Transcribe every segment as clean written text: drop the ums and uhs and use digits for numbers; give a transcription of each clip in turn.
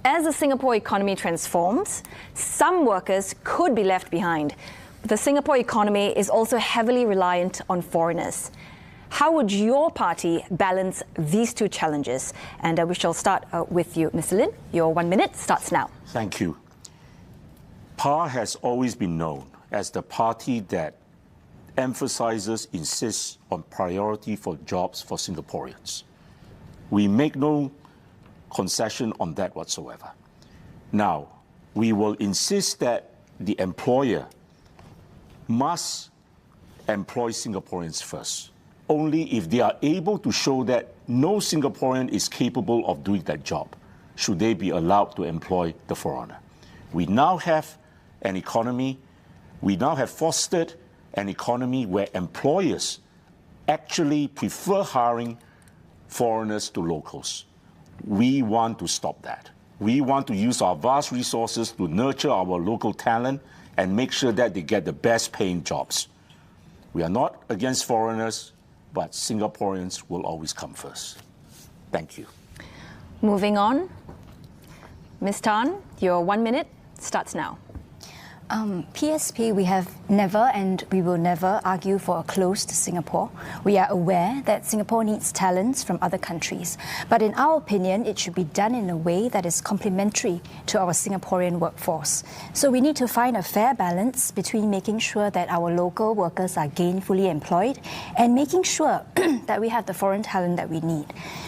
As the Singapore economy transforms, some workers could be left behind. The Singapore economy is also heavily reliant on foreigners. How would your party balance these two challenges? And we shall start with you, Mr. Lin. Your 1 minute starts now. Thank you. PAR has always been known as the party that insists on priority for jobs for Singaporeans. We make no concession on that whatsoever. Now, we will insist that the employer must employ Singaporeans first, only if they are able to show that no Singaporean is capable of doing that job, should they be allowed to employ the foreigner. We now have fostered an economy where employers actually prefer hiring foreigners to locals. We want to stop that. We want to use our vast resources to nurture our local talent and make sure that they get the best paying jobs. We are not against foreigners, but Singaporeans will always come first. Thank you. Moving on. Ms. Tean, your 1 minute starts now. PSP, we have never and we will never argue for a closed Singapore. We are aware that Singapore needs talents from other countries, but in our opinion, it should be done in a way that is complementary to our Singaporean workforce. So we need to find a fair balance between making sure that our local workers are gainfully employed and making sure that we have the foreign talent that we need.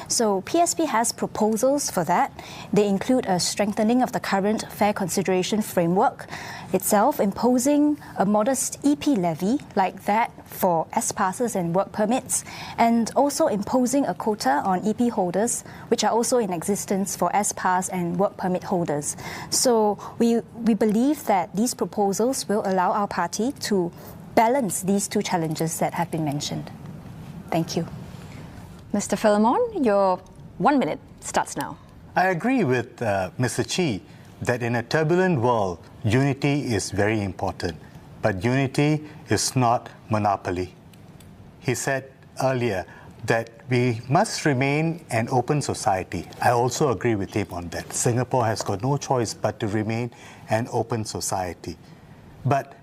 So PSP has proposals for that. They include a strengthening of the current fair consideration framework itself, imposing a modest EP levy like that for S-passes and work permits, and also imposing a quota on EP holders, which are also in existence for S-pass and work permit holders. So we believe that these proposals will allow our party to balance these two challenges that have been mentioned. Thank you. Mr. Philemon, your 1 minute starts now. I agree with Mr. Chee that in a turbulent world, unity is very important, but unity is not monopoly. He said earlier that we must remain an open society. I also agree with him on that. Singapore has got no choice but to remain an open society. But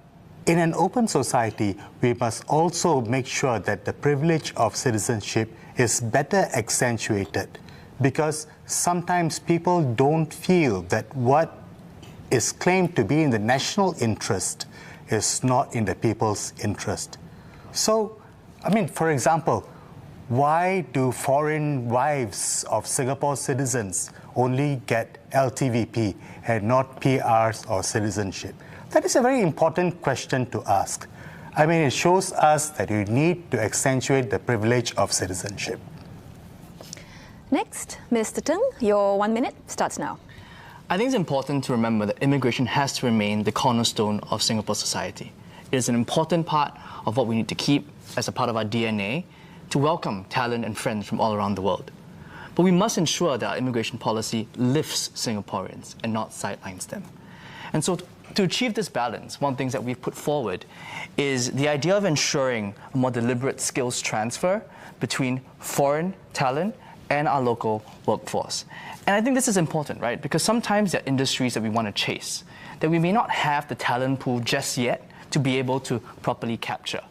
in an open society, we must also make sure that the privilege of citizenship is better accentuated, because sometimes people don't feel that what is claimed to be in the national interest is not in the people's interest. So, for example, why do foreign wives of Singapore citizens only get LTVP and not PRs or citizenship? That is a very important question to ask. It shows us that we need to accentuate the privilege of citizenship. Next, Mr. Thng, your 1 minute starts now. I think it's important to remember that immigration has to remain the cornerstone of Singapore society. It is an important part of what we need to keep as a part of our DNA to welcome talent and friends from all around the world. But we must ensure that our immigration policy lifts Singaporeans and not sidelines them. And so to achieve this balance, one of the things that we've put forward is the idea of ensuring a more deliberate skills transfer between foreign talent and our local workforce. And I think this is important, right? Because sometimes there are industries that we want to chase, that we may not have the talent pool just yet to be able to properly capture.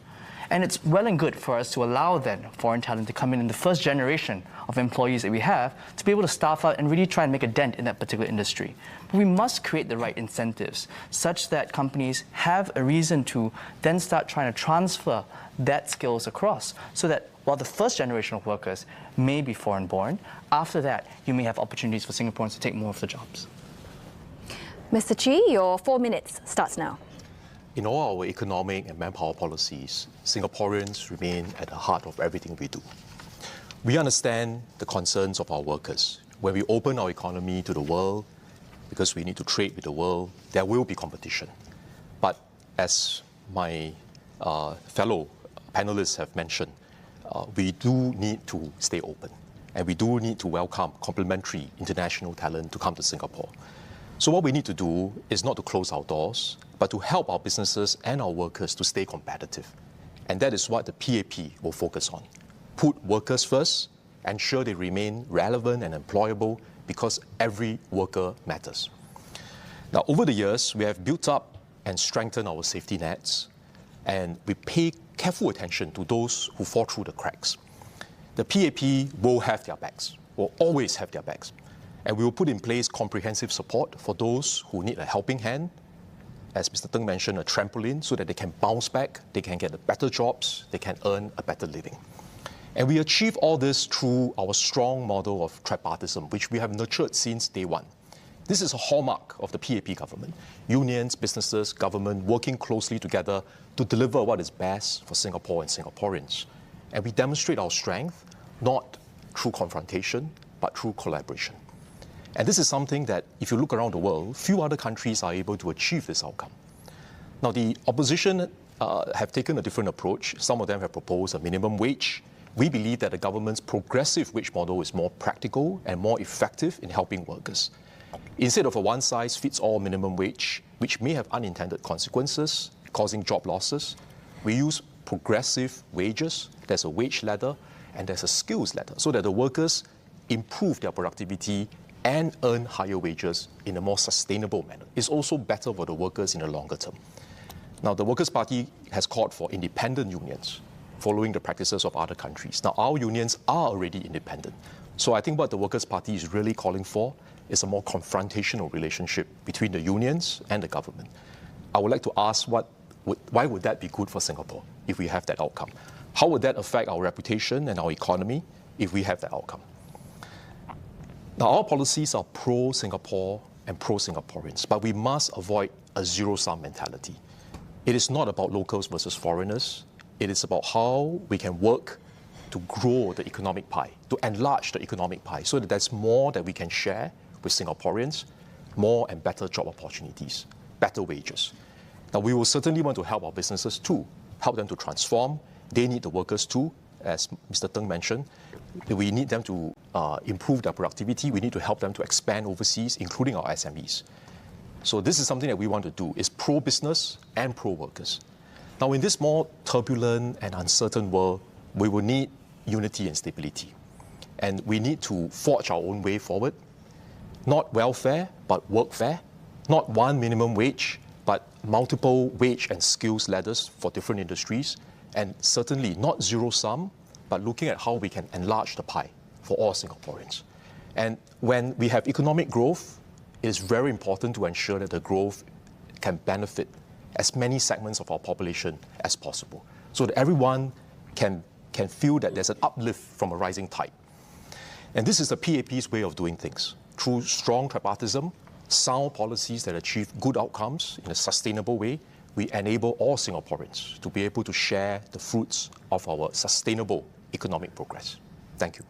And it's well and good for us to allow then foreign talent to come in the first generation of employees that we have to be able to staff out and really try and make a dent in that particular industry. But we must create the right incentives such that companies have a reason to then start trying to transfer that skills across, so that while the first generation of workers may be foreign born, after that you may have opportunities for Singaporeans to take more of the jobs. Mr. Chee, your 4 minutes starts now. In all our economic and manpower policies, Singaporeans remain at the heart of everything we do. We understand the concerns of our workers. When we open our economy to the world, because we need to trade with the world, there will be competition. But as my fellow panelists have mentioned, we do need to stay open, and we do need to welcome complementary international talent to come to Singapore. So what we need to do is not to close our doors, but to help our businesses and our workers to stay competitive. And that is what the PAP will focus on. Put workers first, ensure they remain relevant and employable because every worker matters. Now, over the years, we have built up and strengthened our safety nets, and we pay careful attention to those who fall through the cracks. The PAP will have their backs, will always have their backs, and we will put in place comprehensive support for those who need a helping hand, as Mr. Thng mentioned, a trampoline so that they can bounce back, they can get better jobs, they can earn a better living. And we achieve all this through our strong model of tripartism, which we have nurtured since day one. This is a hallmark of the PAP government. Unions, businesses, government working closely together to deliver what is best for Singapore and Singaporeans. And we demonstrate our strength not through confrontation, but through collaboration. And this is something that, if you look around the world, few other countries are able to achieve this outcome. Now, the opposition have taken a different approach. Some of them have proposed a minimum wage. We believe that the government's progressive wage model is more practical and more effective in helping workers. Instead of a one-size-fits-all minimum wage, which may have unintended consequences, causing job losses, we use progressive wages. There's a wage ladder and there's a skills ladder so that the workers improve their productivity and earn higher wages in a more sustainable manner. It's also better for the workers in the longer term. Now, the Workers' Party has called for independent unions, following the practices of other countries. Now, our unions are already independent. So I think what the Workers' Party is really calling for is a more confrontational relationship between the unions and the government. I would like to ask why would that be good for Singapore if we have that outcome? How would that affect our reputation and our economy if we have that outcome? Now, our policies are pro-Singapore and pro-Singaporeans, but we must avoid a zero-sum mentality. It is not about locals versus foreigners. It is about how we can work to grow the economic pie, to enlarge the economic pie, so that there's more that we can share with Singaporeans, more and better job opportunities, better wages. Now, we will certainly want to help our businesses too, help them to transform. They need the workers too, as Mr. Thng mentioned. We need them to improve their productivity. We need to help them to expand overseas, including our SMEs. So this is something that we want to do, is pro-business and pro-workers. Now, in this more turbulent and uncertain world, we will need unity and stability. And we need to forge our own way forward. Not welfare, but workfare. Not one minimum wage, but multiple wage and skills ladders for different industries. And certainly not zero-sum, but looking at how we can enlarge the pie for all Singaporeans. And when we have economic growth, it is very important to ensure that the growth can benefit as many segments of our population as possible, so that everyone can feel that there's an uplift from a rising tide. And this is the PAP's way of doing things. Through strong tripartism, sound policies that achieve good outcomes in a sustainable way, we enable all Singaporeans to be able to share the fruits of our sustainable economic progress. Thank you.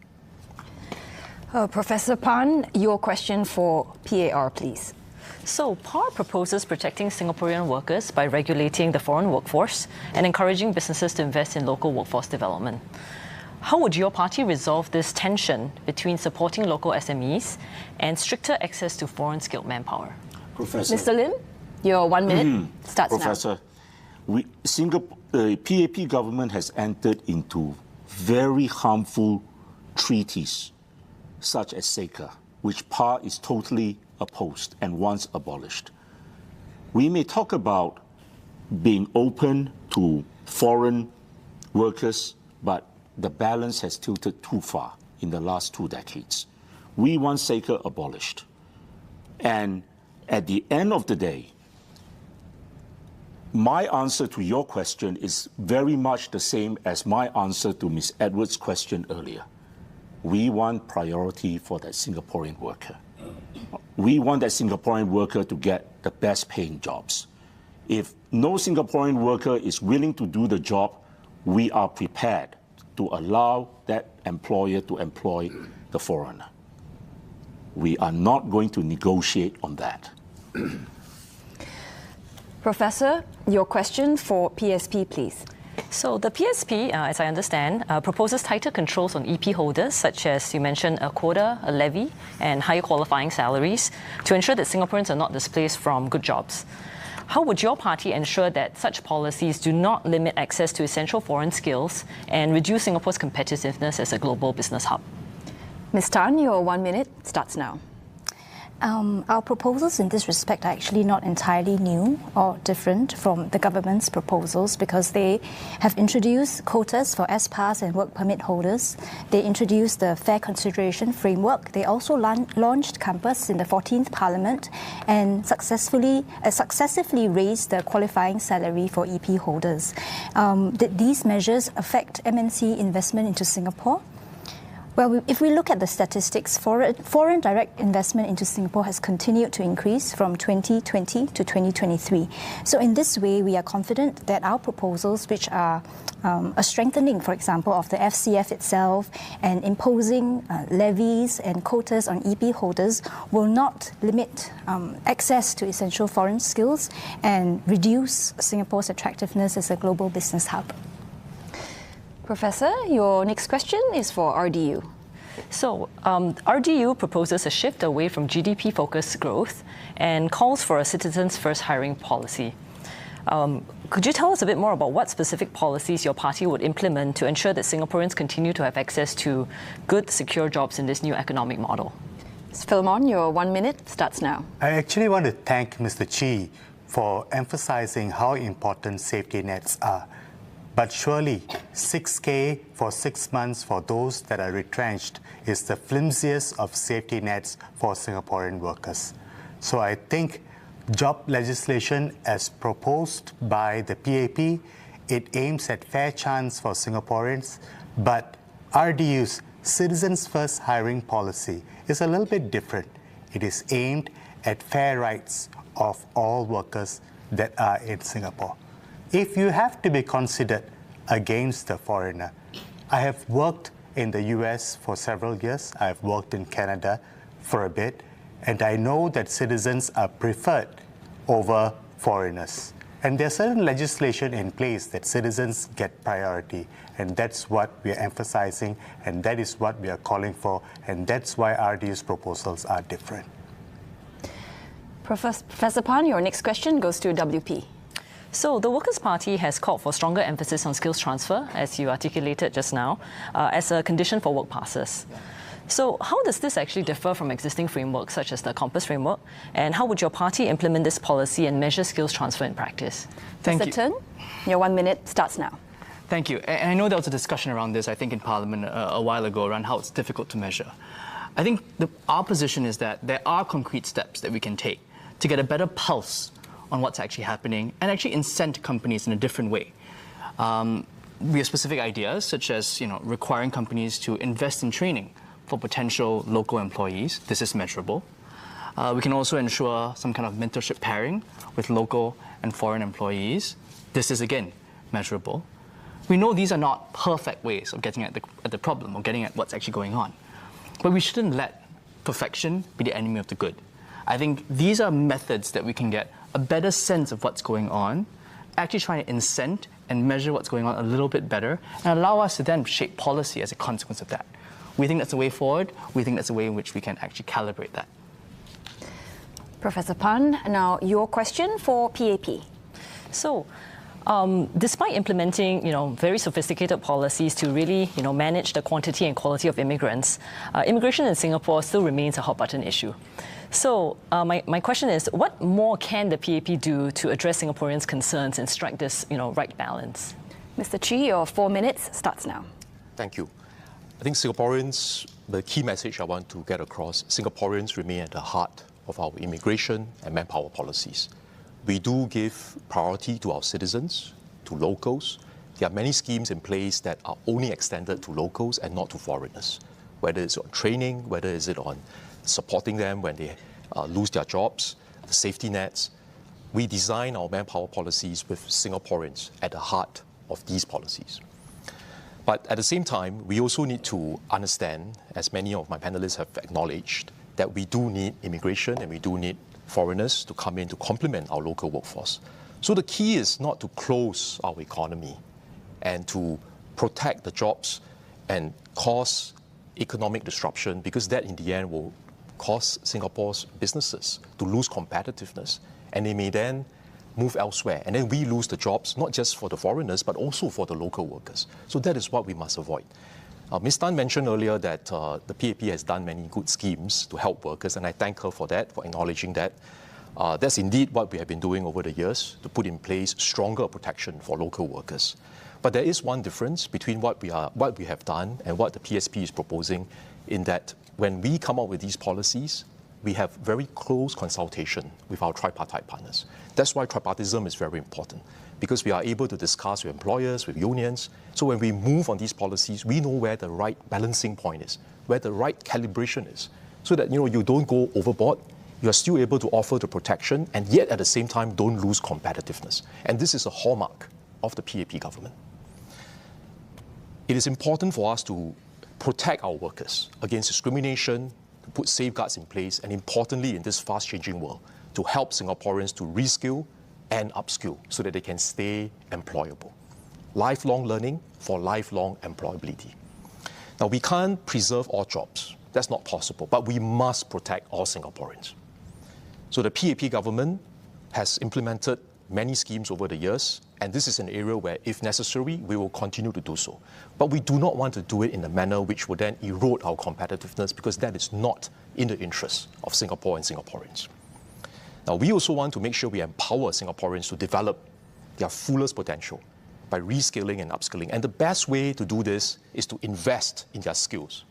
Professor Pan, your question for PAR, please. So, PAR proposes protecting Singaporean workers by regulating the foreign workforce and encouraging businesses to invest in local workforce development. How would your party resolve this tension between supporting local SMEs and stricter access to foreign skilled manpower? Professor. Mr. Lim, your 1 minute starts Professor, now. the PAP government has entered into very harmful treaties, such as SECA, which PAR is totally opposed and wants abolished. We may talk about being open to foreign workers, but the balance has tilted too far in the last 2 decades. We want SECA abolished. And at the end of the day, my answer to your question is very much the same as my answer to Ms. Edwards' question earlier. We want priority for that Singaporean worker. We want that Singaporean worker to get the best paying jobs. If no Singaporean worker is willing to do the job, we are prepared to allow that employer to employ the foreigner. We are not going to negotiate on that. Professor, your question for PSP, please. So the PSP, as I understand, proposes tighter controls on EP holders, such as you mentioned a quota, a levy, and higher qualifying salaries to ensure that Singaporeans are not displaced from good jobs. How would your party ensure that such policies do not limit access to essential foreign skills and reduce Singapore's competitiveness as a global business hub? Ms. Tan, your 1 minute starts now. Our proposals in this respect are actually not entirely new or different from the government's proposals because they have introduced quotas for S-Pass and work permit holders. They introduced the fair consideration framework. They also launched campus in the 14th Parliament and successively raised the qualifying salary for EP holders. Did these measures affect MNC investment into Singapore? Well, if we look at the statistics, foreign direct investment into Singapore has continued to increase from 2020 to 2023. So in this way, we are confident that our proposals, which are a strengthening, for example, of the FCF itself and imposing levies and quotas on EP holders, will not limit access to essential foreign skills and reduce Singapore's attractiveness as a global business hub. Professor, your next question is for RDU. So, RDU proposes a shift away from GDP-focused growth and calls for a citizens' first hiring policy. Could you tell us a bit more about what specific policies your party would implement to ensure that Singaporeans continue to have access to good, secure jobs in this new economic model? Philemon, your 1 minute starts now. I actually want to thank Mr. Chee for emphasizing how important safety nets are. But surely, 6K for 6 months for those that are retrenched is the flimsiest of safety nets for Singaporean workers. So I think job legislation as proposed by the PAP, it aims at fair chance for Singaporeans, but RDU's Citizens First hiring policy is a little bit different. It is aimed at fair rights of all workers that are in Singapore. If you have to be considered against the foreigner, I have worked in the US for several years, I have worked in Canada for a bit, and I know that citizens are preferred over foreigners. And there's certain legislation in place that citizens get priority, and that's what we are emphasizing, and that is what we are calling for, and that's why RDU's proposals are different. Professor Pan, your next question goes to WP. So the Workers' Party has called for stronger emphasis on skills transfer, as you articulated just now, as a condition for work passes. So how does this actually differ from existing frameworks such as the Compass framework? And how would your party implement this policy and measure skills transfer in practice? Mr. Thng, your 1 minute starts now. Thank you. And I know there was a discussion around this, I think, in Parliament a while ago around how it's difficult to measure. I think our position is that there are concrete steps that we can take to get a better pulse on what's actually happening and actually incent companies in a different way. We have specific ideas, such as requiring companies to invest in training for potential local employees. This is measurable. We can also ensure some kind of mentorship pairing with local and foreign employees. This is, again, measurable. We know these are not perfect ways of getting at the problem or getting at what's actually going on. But we shouldn't let perfection be the enemy of the good. I think these are methods that we can get a better sense of what's going on, actually trying to incent and measure what's going on a little bit better, and allow us to then shape policy as a consequence of that. We think that's the way forward. We think that's the way in which we can actually calibrate that. Professor Pan, now your question for PAP. So, despite implementing, very sophisticated policies to really, manage the quantity and quality of immigrants, immigration in Singapore still remains a hot button issue. So, my question is, what more can the PAP do to address Singaporeans' concerns and strike this, right balance? Mr. Chee, your 4 minutes starts now. Thank you. I think Singaporeans, the key message I want to get across, Singaporeans remain at the heart of our immigration and manpower policies. We do give priority to our citizens, to locals. There are many schemes in place that are only extended to locals and not to foreigners, whether it's on training, whether it's on supporting them when they lose their jobs, the safety nets. We design our manpower policies with Singaporeans at the heart of these policies. But at the same time, we also need to understand, as many of my panelists have acknowledged, that we do need immigration and we do need foreigners to come in to complement our local workforce. So the key is not to close our economy and to protect the jobs and cause economic disruption, because that in the end will cause Singapore's businesses to lose competitiveness, and they may then move elsewhere. And then we lose the jobs, not just for the foreigners, but also for the local workers. So that is what we must avoid. Ms. Tan mentioned earlier that the PAP has done many good schemes to help workers, and I thank her for that, for acknowledging that. That's indeed what we have been doing over the years, to put in place stronger protection for local workers. But there is one difference between what we have done and what the PSP is proposing, in that when we come up with these policies, we have very close consultation with our tripartite partners. That's why tripartism is very important, because we are able to discuss with employers, with unions. So when we move on these policies, we know where the right balancing point is, where the right calibration is, so that you don't go overboard. You are still able to offer the protection, and yet at the same time don't lose competitiveness. And this is a hallmark of the PAP government. It is important for us to protect our workers against discrimination, to put safeguards in place, and importantly, in this fast-changing world, to help Singaporeans to reskill and upskill so that they can stay employable. Lifelong learning for lifelong employability. Now, we can't preserve all jobs. That's not possible, but we must protect all Singaporeans. So the PAP government has implemented many schemes over the years, and this is an area where, if necessary, we will continue to do so. But we do not want to do it in a manner which would then erode our competitiveness, because that is not in the interest of Singapore and Singaporeans. Now, we also want to make sure we empower Singaporeans to develop their fullest potential by reskilling and upskilling. And the best way to do this is to invest in their skills.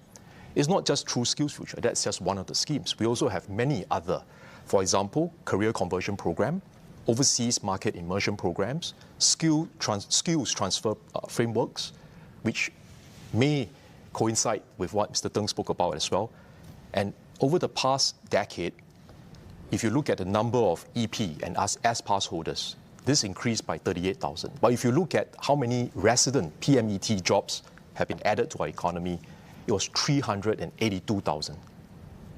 It's not just through Skills Future, that's just one of the schemes. We also have many other, for example, career conversion program, overseas market immersion programs, skills transfer frameworks, which may coincide with what Mr. Thng spoke about as well. And over the past decade, if you look at the number of EP and S-Pass holders, this increased by 38,000. But if you look at how many resident PMET jobs have been added to our economy, it was 382,000,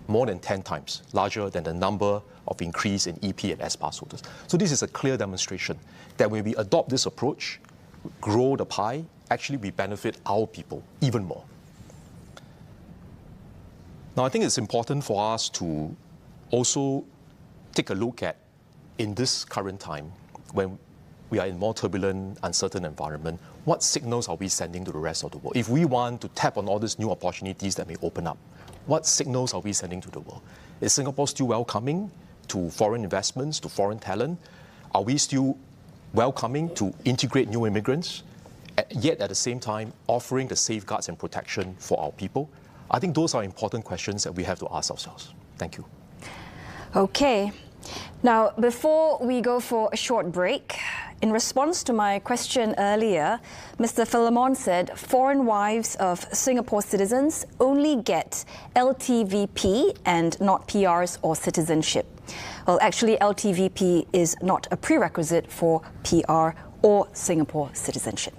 more than 10 times larger than the number of increase in EP and S-Pass holders. So this is a clear demonstration that when we adopt this approach, grow the pie, actually we benefit our people even more. Now, I think it's important for us to also take a look at, in this current time, when we are in more turbulent, uncertain environment, what signals are we sending to the rest of the world? If we want to tap on all these new opportunities that may open up, what signals are we sending to the world? Is Singapore still welcoming to foreign investments, to foreign talent? Are we still welcoming to integrate new immigrants, yet at the same time offering the safeguards and protection for our people? I think those are important questions that we have to ask ourselves. Thank you. Okay. Now, before we go for a short break, in response to my question earlier, Mr. Philemon said foreign wives of Singapore citizens only get LTVP and not PRs or citizenship. Well, actually, LTVP is not a prerequisite for PR or Singapore citizenship.